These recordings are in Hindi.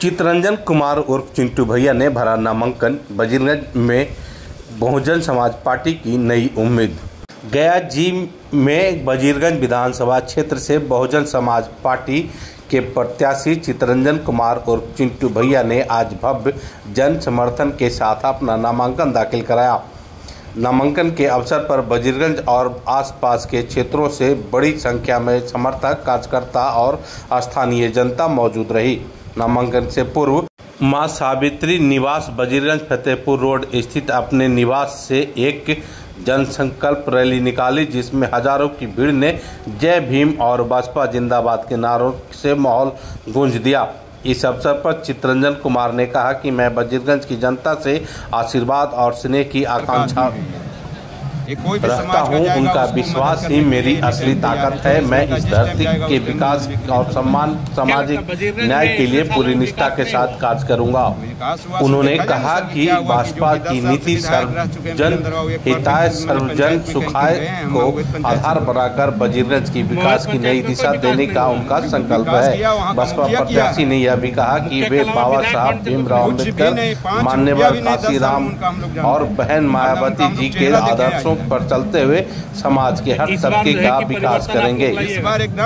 चितरंजन कुमार उर्फ चिंटू भैया ने भरा नामांकन। वजीरगंज में बहुजन समाज पार्टी की नई उम्मीद। गया जी में वजीरगंज विधानसभा क्षेत्र से बहुजन समाज पार्टी के प्रत्याशी चितरंजन कुमार उर्फ चिंटू भैया ने आज भव्य जन समर्थन के साथ अपना नामांकन दाखिल कराया। नामांकन के अवसर पर वजीरगंज और आसपास के क्षेत्रों से बड़ी संख्या में समर्थक, कार्यकर्ता और स्थानीय जनता मौजूद रही। नामांकन से पूर्व मां सावित्री निवास वजीरगंज फतेहपुर रोड स्थित अपने निवास से एक जनसंकल्प रैली निकाली, जिसमें हजारों की भीड़ ने जय भीम और बसपा जिंदाबाद के नारों से माहौल गूंज दिया। इस अवसर पर चितरंजन कुमार ने कहा कि मैं वजीरगंज की जनता से आशीर्वाद और स्नेह की आकांक्षा रखता हूं। उनका विश्वास ही मेरी असली ताकत है। मैं इस धरती के विकास और सम्मान, सामाजिक न्याय के लिए पूरी निष्ठा के साथ कार्य करूंगा। उन्होंने कहा कि भाजपा की नीति सर्वजन हिताय सर्वजन सुखाय को आधार बनाकर वजीरगंज की विकास की नई दिशा देने का उनका संकल्प है। बसपा प्रत्याशी ने यह भी कहा कि वे बाबा साहब भीमराव अम्बेडकर, मान्यवर काशीराम और बहन मायावती जी के आदर्शों पर चलते हुए समाज के हर तबके का विकास करेंगे।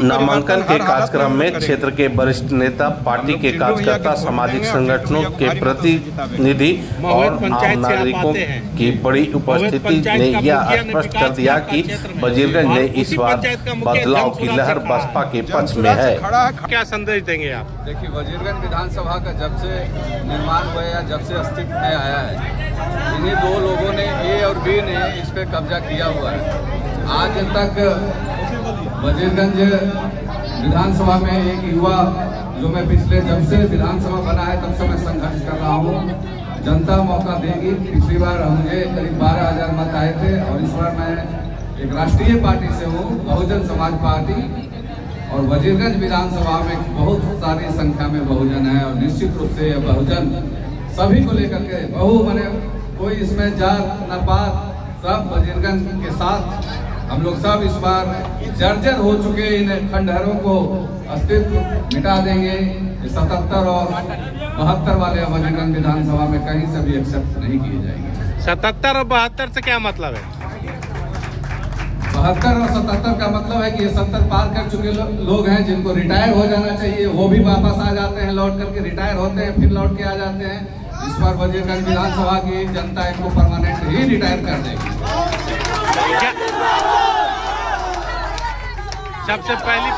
नामांकन के कार्यक्रम में क्षेत्र के वरिष्ठ नेता, पार्टी के कार्यकर्ता, सामाजिक संगठनों के प्रतिनिधि और आम नागरिकों की बड़ी उपस्थिति ने यह स्पष्ट कर दिया कि वजीरगंज में इस बार बदलाव की लहर बसपा के पक्ष में है। क्या संदेश देंगे आप? देखिए, वजीरगंज विधानसभा का जब से निर्माण हुआ या जब से अस्तित्व में आया है, इन्हीं दो लोगों ने, ए और बी ने, इस पे कब्जा किया हुआ है। आज तक वजीरगंज विधानसभा में एक युवा, जो मैं पिछले जब से विधानसभा बना है तब से मैं संघर्ष कर रहा हूँ। जनता मौका देगी। पिछली बार मुझे करीब 12,000 मत आए थे और इस बार मैं एक राष्ट्रीय पार्टी से हूँ, बहुजन समाज पार्टी, और वजीरगंज विधानसभा में बहुत सारी संख्या में बहुजन है और निश्चित रूप से यह बहुजन सभी को लेकर के कोई इसमें जात न पात, सब वजीरगंज के साथ हम लोग सब इस बार जर्जर हो चुके इन खंडहरों को अस्तित्व मिटा देंगे। 77 और 72 वाले वजीरगंज विधानसभा में कहीं से भी एक्सेप्ट नहीं किए जाएंगे। 77 और 72 से क्या मतलब है? 72 और 77 का मतलब है कि ये 70 पार कर चुके लोग हैं, जिनको रिटायर हो जाना चाहिए, वो भी वापस आ जाते हैं, लौट करके रिटायर होते हैं, फिर लौट के आ जाते हैं। इस बार वजीरगंज विधानसभा की जनता इनको परमानेंट ही रिटायर कर देगी। सबसे पहली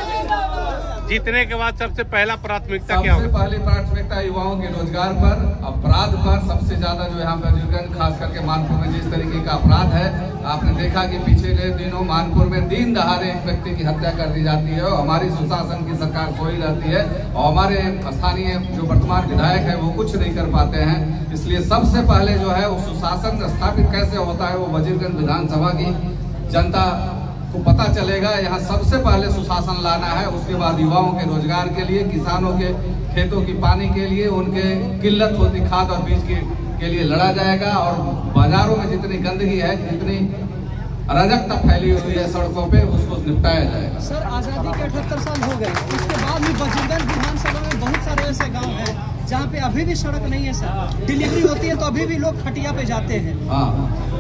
जीतने के बाद सबसे पहला प्राथमिकता क्या होगी? सबसे पहली प्राथमिकता युवाओं के रोजगार पर, अपराध पर। सबसे ज्यादा जो यहाँ पर वजीरगंज, खास करके मानपुर में जिस तरीके का अपराध है, आपने देखा कि पिछले दिनों मानपुर में दिन दहाड़े एक व्यक्ति की हत्या कर दी जाती है और हमारी सुशासन की सरकार सोई रहती है और हमारे स्थानीय जो वर्तमान विधायक है वो कुछ नहीं कर पाते हैं। इसलिए सबसे पहले जो है वो सुशासन स्थापित कैसे होता है, वो वजीरगंज विधानसभा की जनता को पता चलेगा। यहाँ सबसे पहले सुशासन लाना है, उसके बाद युवाओं के रोजगार के लिए, किसानों के खेतों की पानी के लिए, उनके किल्लत होती खाद और बीज के लिए लड़ा जाएगा और बाजारों में जितनी गंदगी है, जितनी अराजकता फैली हुई है सड़कों पे, उसको निपटाया जाएगा। सर, आज़ादी के 78 साल हो गए, उसके बाद भी वजीरगंज विधानसभा में बहुत सारे ऐसे गांव हैं जहाँ पे अभी भी सड़क नहीं है। सर, डिलीवरी होती है तो अभी भी लोग खटिया पे जाते हैं। हाँ,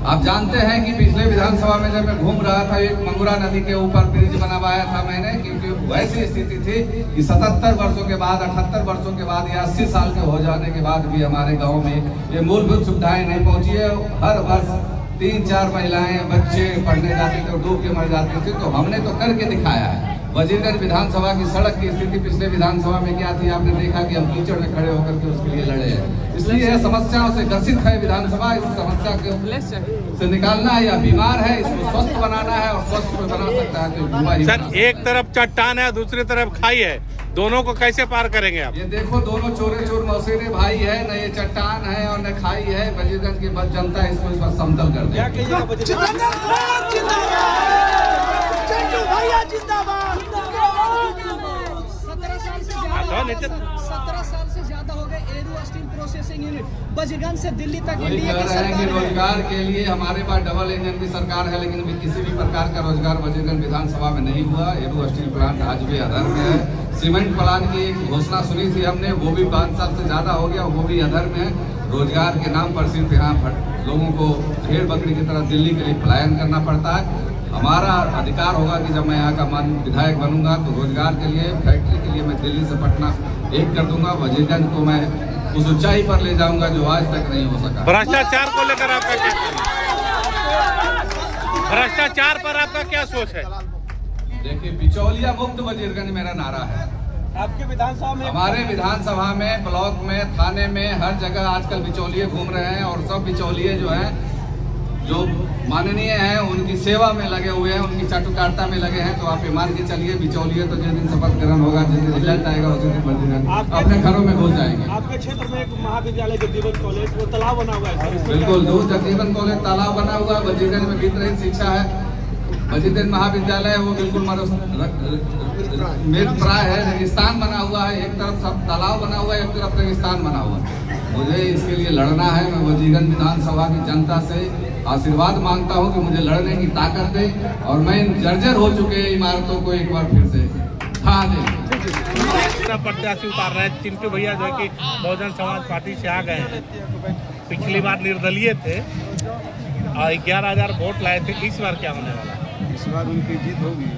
आप जानते हैं कि पिछले विधानसभा में जब मैं घूम रहा था, एक मंगुरा नदी के ऊपर ब्रिज बनवाया था मैंने, क्योंकि वैसी स्थिति थी कि 77 वर्षों के बाद, 78 वर्षों के बाद या 80 साल के हो जाने के बाद भी हमारे गाँव में ये मूलभूत सुविधाएं नहीं पहुँची है। हर वर्ष 3-4 महिलाएं, बच्चे पढ़ने जाते थे और डूब के मर जाते थे, तो हमने तो करके दिखाया है। वजीरगंज विधानसभा की सड़क की स्थिति पिछले विधानसभा में क्या थी, आपने देखा कि हम कीचड़ में खड़े होकर के उसके लिए लड़े हैं। इसलिए यह समस्याओं से ग्रसित है विधानसभा। इस समस्या को से निकालना है, या बीमार है, इसको स्वस्थ बनाना है और स्वस्थ को बना सकता है तो युवा ही। सर, एक तरफ चट्टान है, दूसरी तरफ खाई है, दोनों को कैसे पार करेंगे आप? ये देखो, दोनों चोरे चोर मौसेरे भाई है, न ये चट्टान है और न खाई है। वजीरगंज की जनता इसको इस बार समतल कर दे। 17 साल से ज्यादा हो गए एरू स्टील प्रोसेसिंग यूनिट वजीरगंज से दिल्ली तक। वही कह रहे हैं कि रोजगार के लिए हमारे पास डबल इंजन की सरकार है, लेकिन किसी भी प्रकार का रोजगार वजीरगंज विधानसभा में नहीं हुआ। एरू स्टील प्लांट आज भी अधर में है। सीमेंट प्लान की एक घोषणा सुनी थी हमने, वो भी 5 साल से ज़्यादा हो गया, वो भी अधर में है। रोजगार के नाम पर सिर्फ यहाँ लोगों को भेड़ बकरी की तरह दिल्ली के लिए पलायन करना पड़ता है। हमारा अधिकार होगा कि जब मैं यहाँ का विधायक बनूंगा तो रोजगार के लिए, फैक्ट्री के लिए मैं दिल्ली से पटना एक कर दूंगा। वजीरगंज को मैं उस ऊंचाई पर ले जाऊंगा जो आज तक नहीं हो सका। भ्रष्टाचार को लेकर आपका क्या भ्रष्टाचार पर आपका क्या सोच है? देखिए, बिचौलिया मुक्त वजीरगंज मेरा नारा है। आपके विधानसभा में, हमारे विधानसभा में, ब्लॉक में, थाने में, हर जगह आजकल बिचौलिए घूम रहे हैं और सब बिचौलिए जो हैं, जो माननीय हैं, उनकी सेवा में लगे हुए हैं, उनकी चाटुकारिता में लगे हैं। तो आप ये मान के चलिए, बिचौलिए तो जिस दिन शपथ ग्रहण होगा, जिस दिन रिजल्ट आएगा, उसी दिन वजीरगंज अपने घरों में घुस जाएंगे। आपके क्षेत्र में एक महाविद्यालय जगजीवन कॉलेज, वो तालाब बना हुआ है। बिल्कुल, जो जगजीवन कॉलेज तालाब बना हुआ, वजीरगंज में बीत रही शिक्षा है। वजीरगंज महाविद्यालय वो बिल्कुल मृत प्राय है, रेगिस्तान बना हुआ है। एक तरफ सब तालाब बना हुआ है, एक तरफ रेगिस्तान बना हुआ है। मुझे इसके लिए लड़ना है। मैं वजीरगंज विधानसभा की जनता से आशीर्वाद मांगता हूं कि मुझे लड़ने की ताकत दे और मैं इन जर्जर हो चुके इमारतों को एक बार फिर से ढा दे। प्रत्याशी उतार रहे हैं। चिंटू भैया जो है कि बहुजन समाज पार्टी से आ गए हैं। पिछली बार निर्दलीय थे और 11,000 वोट लाए थे। इस बार क्या होने वाला? इस बार उनकी जीत होगी।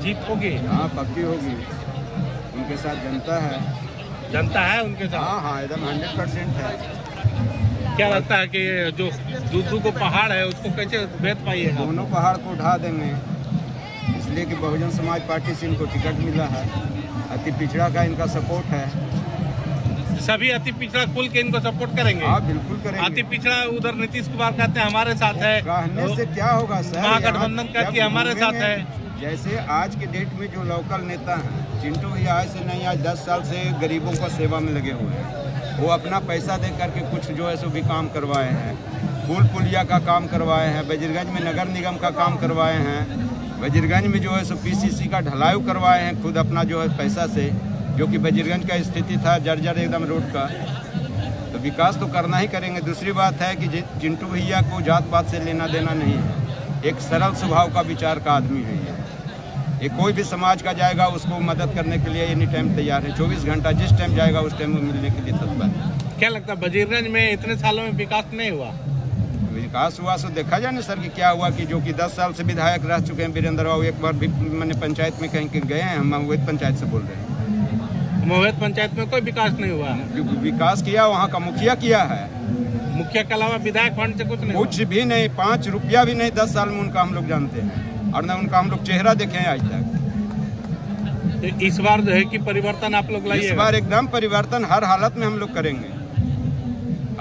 जीत होगी? हाँ, पक्की होगी। उनके साथ जनता है। जनता है उनके साथ? हाँ हाँ, एकदम 100% है। क्या लगता है कि जो दूसरों को पहाड़ है उसको कैसे बेच पाइएगा? दोनों पहाड़ को ढा देंगे, इसलिए कि बहुजन समाज पार्टी से इनको टिकट मिला है। अति पिछड़ा का इनका सपोर्ट है। सभी अति पिछड़ा कुल के इनको सपोर्ट करेंगे? हाँ, बिल्कुल करेंगे। अति पिछड़ा उधर नीतीश कुमार कहते हैं हमारे साथ है, कहने से क्या होगा सर? महागठबंधन कहती है हमारे साथ है। जैसे आज के डेट में जो लोकल नेता हैं, चिंटू भैया आज से नहीं, आज 10 साल से गरीबों को सेवा में लगे हुए हैं। वो अपना पैसा दे करके कुछ जो है सो भी काम करवाए हैं। पुल पुलिया का काम करवाए हैं, वजीरगंज में नगर निगम का काम करवाए हैं, वजीरगंज में जो है सो PCC का ढलाई करवाए हैं खुद अपना जो है पैसा से, जो कि वजीरगंज का स्थिति था जर्जर एकदम रोड का। तो विकास तो करना ही करेंगे। दूसरी बात है कि चिंटू भैया को जात पात से लेना देना नहीं है। एक सरल स्वभाव का विचार का आदमी है ये कोई भी समाज का जाएगा उसको मदद करने के लिए एनी टाइम तैयार है। 24 घंटा जिस टाइम जाएगा उस टाइम मिलने के लिए तत्पर है। क्या लगता है वजीरगंज में इतने सालों में विकास नहीं हुआ? विकास हुआ तो देखा जाए ना सर कि क्या हुआ कि जो कि 10 साल से विधायक रह चुके हैं वीरेंद्र बाबू, एक बार भी मैंने पंचायत में कहीं गए हैं, हम महुएत पंचायत से बोल रहे हैं। महुएत पंचायत में कोई विकास नहीं हुआ? विकास किया वहाँ का मुखिया किया है। मुखिया के अलावा विधायक फंड से कुछ नहीं? कुछ भी नहीं, 5 रुपया भी नहीं 10 साल में उनका हम लोग जानते हैं और न उनका हम लोग चेहरा देखे हैं आज तक। तो इस बार जो है कि परिवर्तन आप लोग लाइएगा? इस बार एकदम परिवर्तन हर हालत में हम लोग करेंगे।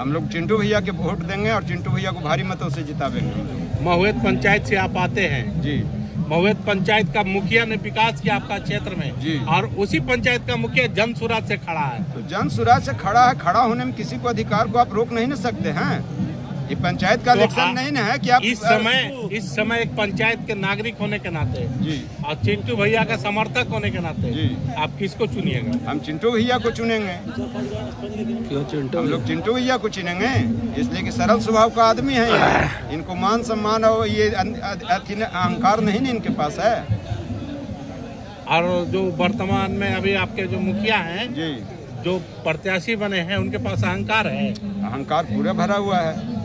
हम लोग चिंटू भैया के वोट देंगे और चिंटू भैया को भारी मतों से जितावेंगे। महुएत पंचायत से आप आते हैं जी। महुएत पंचायत का मुखिया ने विकास किया आपका क्षेत्र में जी। और उसी पंचायत का मुखिया जन सुराज से खड़ा है। तो जन सुराज से खड़ा है, खड़ा होने में किसी को अधिकार को आप रोक नहीं ना सकते हैं। ये पंचायत का इलेक्शन नहीं ना है कि आप इस समय एक पंचायत के नागरिक होने के नाते जी और चिंटू भैया का समर्थक होने के नाते जी आप किसको चुनिएगा? हम चिंटू भैया को चुनेंगे। क्यों चिंटू? हम लोग चिंटू भैया को चुनेंगे इसलिए कि सरल स्वभाव का आदमी है ये। इनको मान सम्मान और ये अहंकार नहीं ना इनके पास है। और जो वर्तमान में अभी आपके जो मुखिया हैं जी, जो प्रत्याशी बने हैं, उनके पास अहंकार है? अहंकार पूरा भरा हुआ है।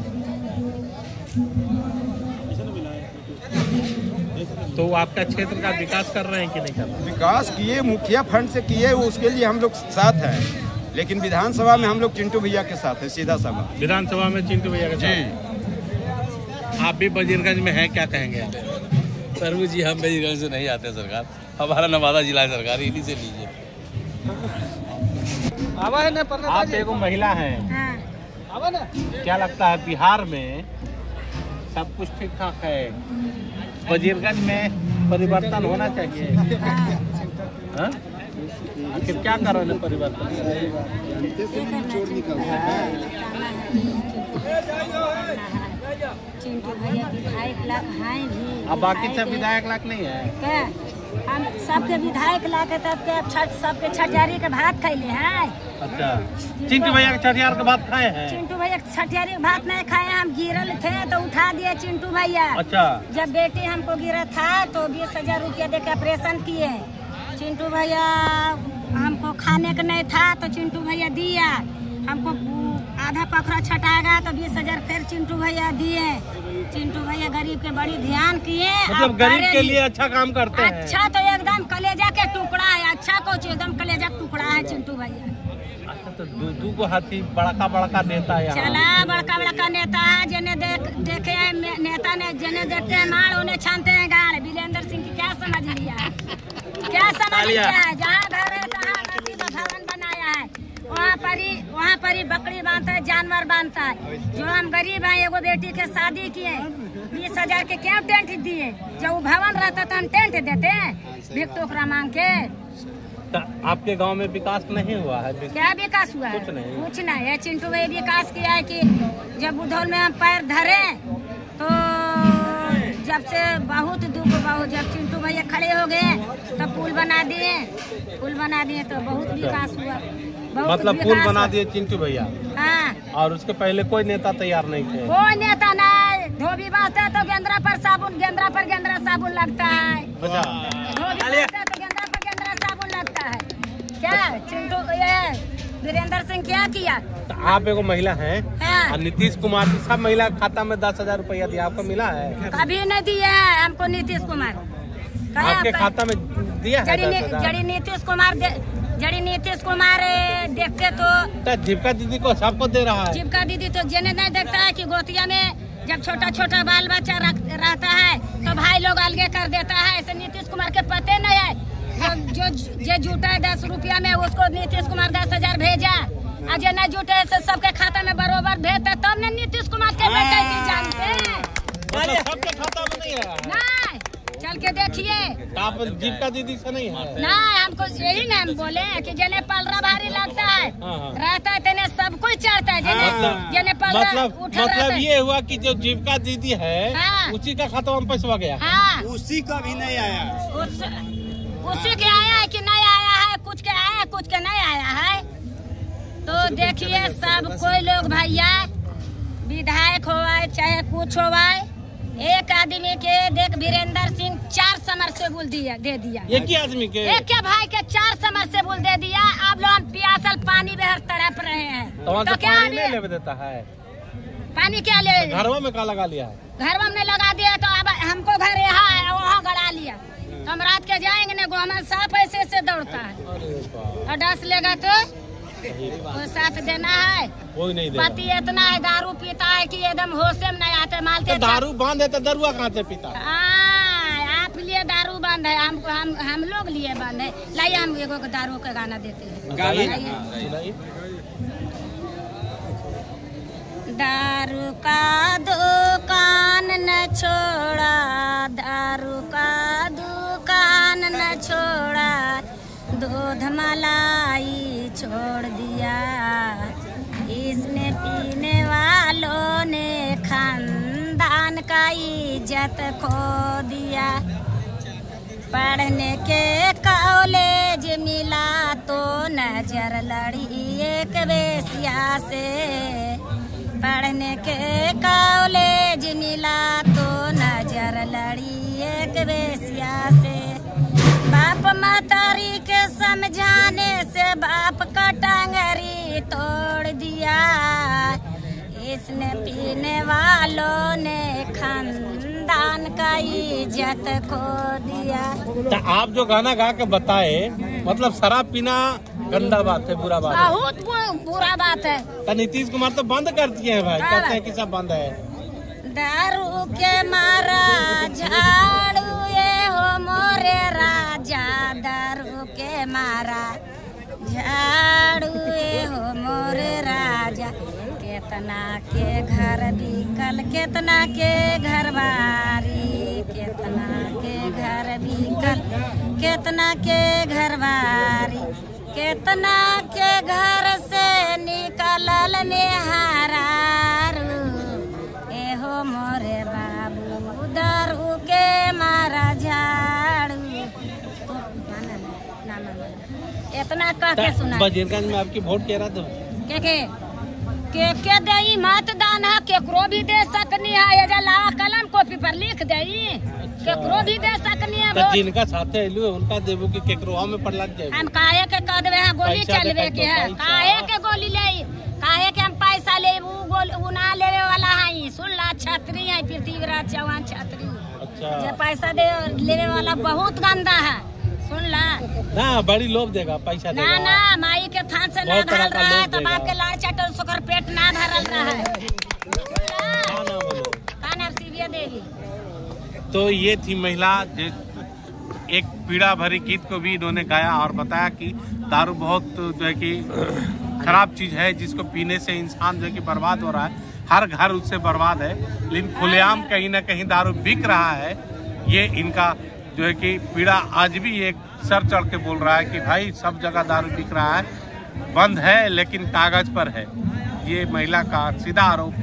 तो आपका क्षेत्र का विकास कर रहे हैं कि नहीं कर रहे? विकास किए, मुखिया फंड से किए, उसके लिए हम लोग साथ हैं। लेकिन विधानसभा में हम लोग चिंटू भैया के साथ है, सीधा सभा। विधानसभा में चिंटू भैया के साथ? आप भी वजीरगंज में हैं, क्या कहेंगे? सर जी, हम वजीरगंज से नहीं आते सरकार, हमारा नवादा जिला है सरकार, इन्हीं से लीजिए। आप एगो महिला हैं, क्या लगता है बिहार में सब कुछ ठीक ठाक है? वजीरगंज में परिवर्तन होना चाहिए। आखिर क्या कर रहे हैं परिवर्तन? चिंटू भैया विधायक लाख हैं भी। अब बाकी सब विधायक लाख नहीं है क्या? हम सबके विधायक लाख है, तब के सबके छठियारी के भात खैले हैं। अच्छा, चिंटू भैया के छठियार के भात खाए हैं? चिंटू भैया के छठियारी के भात नहीं खाए, हम गिरल थे तो उठा दिए चिंटू भैया। अच्छा, जब बेटी हमको गिरा था तो 20,000 रुपया देकर ऑपरेशन किए। चिंटू भैया हमको खाने का नहीं था तो चिंटू भैया दिया। हमको आधा पखरा छटाएगा तो 20,000 फिर चिंटू भैया दिए। चिंटू भैया गरीब के बड़ी ध्यान किए। मतलब गरीब के लिए अच्छा काम करते हैं। अच्छा तो एकदम कलेजा के टुकड़ा है। अच्छा कुछ एकदम कलेजा का टुकड़ा है चिंटू भैया। अच्छा तो दू को हाथी बड़का नेता है। चला बड़का नेता है। जिन्हें देखे नेता ने जिन्हें देखते हैं मार उन्हें छानते हैं गाड़। वीरेंद्र सिंह की क्या समझ लिया है? क्या समझ लिया है? जहाँ घर है तहाँ भवन बनाया है। वहाँ पर ही बकरी बांधता है, जानवर बांधता है। जो हम गरीब हैं, एगो बेटी के शादी किए 20,000 के क्या टेंट दिए? जब वो भवन रहता तो हम टेंट देते हैं भिख टोकरा मांग के। तो आपके गांव में विकास नहीं हुआ है? क्या विकास हुआ है? कुछ नहीं है। चिंटू भाई विकास किया है कि जब उधौल में हम पैर धरे तो जब से बहुत जब चिंटू भैया खड़े हो गए तो पुल बना दिए तो बहुत विकास हुआ। मतलब पुल बना दिए चिंटू भैया। हाँ। और उसके पहले कोई नेता तैयार नहीं थे? कोई नेता नहीं। धोबी बांधता है तो गेंद्रा पर साबुन लगता है। धोबी बांधता है तो गेंद्रा साबुन लगता है। क्या चिंटू वीरेंद्र सिंह क्या किया? तो आप एगो महिला हैं। हाँ। और नीतीश कुमार की सब महिला खाता में 10,000 रुपया दिया, आपको मिला है? कभी नहीं दिया है हमको नीतीश कुमार। आपके खाता में दिया है? जड़ी नीतीश कुमार देखते तो जीविका दीदी को सबको दे रहा है। जीविका दीदी तो जिन्हें नहीं देखता है कि गोतिया में जब छोटा बाल बच्चा रहता है तो भाई लोग अलगे कर देता है। ऐसे नीतीश कुमार के पते नहीं है। जो जुटा है 10 रुपया में उसको नीतीश कुमार 10,000 भेजा। और जो नहीं जुटे सबके खाता में बरोबर भेजता तब ने नीतीश कुमार के बेटे की जानते हैं। सबके खाता में नहीं है। चल के देखिए। आप जीविका दीदी से नहीं है? नहीं, हमको यही ना हम बोले कि जने पलरा भारी लगता है रहता है तेने सब कुछ चढ़ता है। जने पलरा मतलब ये हुआ कि जो जीविका दीदी है उसी का खाता में पैसा गया। हाँ। उसी का भी नहीं आया। उसी के आया है कि नहीं आया है? कुछ के आया है, कुछ के नहीं आया है। तो देखिए सब कोई लोग भैया विधायक होवाए चाहे कुछ होवाए, एक आदमी के देख वीरेंद्र सिंह 4 समरसेबुल दे दिया। एक ही आदमी के? एक के भाई के 4 समरसेबुल दे दिया। अब लोग प्यासल पानी बेहर तड़प रहे हैं। तो क्या पानी नहीं ले देता है? पानी क्या ले? घरवा में का लगा लिया है? घरवा में लगा दिया तो अब हमको घर यहाँ है वहाँ गड़ा लिया। तो हम रात के जाएंगे ना गोमा साफ ऐसे से दौड़ता है और डस लेगा तो वो साथ देना है। कोई नहीं देगा। पति इतना है दारू पीता है कि एकदम होश में नहीं आते। मालते दारू बांधे तो दरुआ कहाँ से पीता? आप लिए दारू बंद है, हम लोग लिए बंद है। लाइए हम एगो दारू का गाना देते हैं। दारू का दुकान न छोड़ा, दारू का दुकान न छोड़ा, दूध मलाई छोड़ दिया। इसने पीने वालों ने खानदान का इज्जत खो दिया। पढ़ने के कॉलेज मिला तो नजर लड़ी एक वेश्या से। पढ़ने के कॉलेज मिला तो नजर लड़ी एक वेश्या से। बाप महतारी के समझाने से बाप का टांगरी तोड़ दिया। इसने पीने वालों ने खानदान का इज्जत खो दिया। तो आप जो गाना गा के बताए मतलब शराब पीना गंदा बात है, बुरा बात है? बहुत बुरा बात है। तो नीतीश कुमार तो बंद कर दिए हैं भाई, कहते हैं कि सब बंद है। दारू के मारा झाड़ू ये हो मोरे राजा, दारू के मारा झाड़ू ये हो मोरे राजा। केतना के घर बिकल, केतना के घर बारी, केतना के घर बिकल, केतना के घर बारी, केतना के घर से निकलल निहारारू। एहो मोरे बाबू दारू के मारा झाड़ू। इतना कह के सुना। बजीरगंज में आपकी वोट क्या रहा? के के दई मतदान है, केकरो भी दे सकनी है, ये जला कलम कॉपी पर लिख दई, केकरो भी दे सकनी है। तो जिनका साथे एलु उनका देबो कि केकरो में पड़ लग जाए। हम काहे के कह देबे है, गोली चलवे के है, काहे के गोली ले, काहे के हम पैसा ले, उ ना लेवे वाला है। सुन ला, छतरी है पृथ्वीराज चौहान छतरी। अच्छा, जे पैसा दे लेवे वाला बहुत गंदा है। सुन ला ना, बड़ी लोभ देगा, पैसा देगा। ना ना, माई के थान से ना भरल रहा है, तो बाप के लाड़ चटर सुकर पेट ना भरल रहा है। खाना सीविया देगी। तो ये थी महिला, एक पीड़ा भरी गीत को भी इन्होंने गाया और बताया कि दारू बहुत जो है कि खराब चीज है, जिसको पीने से इंसान जो है कि बर्बाद हो रहा है, हर घर उससे बर्बाद है। लेकिन खुलेआम कहीं ना कहीं दारू बिक रहा है। ये इनका जो है कि पीड़ा आज भी एक सर चढ़ के बोल रहा है कि भाई सब जगह दारू बिक रहा है, बंद है लेकिन कागज पर है। ये महिला का सीधा आरोप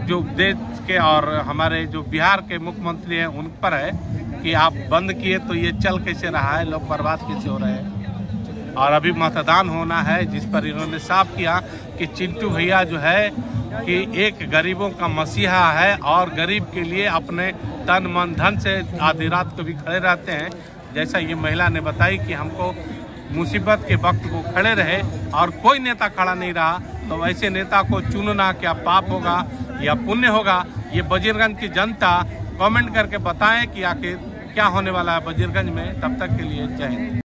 जो देश के और हमारे जो बिहार के मुख्यमंत्री हैं उन पर है कि आप बंद किए तो ये चल कैसे रहा है, लोग बर्बाद कैसे हो रहे हैं। और अभी मतदान होना है, जिस पर इन्होंने साफ किया कि चिंटू भैया जो है कि एक गरीबों का मसीहा है और गरीब के लिए अपने तन मन धन से आधी रात को भी खड़े रहते हैं। जैसा ये महिला ने बताई कि हमको मुसीबत के वक्त वो खड़े रहे और कोई नेता खड़ा नहीं रहा, तो ऐसे नेता को चुनना क्या पाप होगा या पुण्य होगा? ये बजीरगंज की जनता कमेंट करके बताएं कि आखिर क्या होने वाला है बजीरगंज में। तब तक के लिए जय हिंद।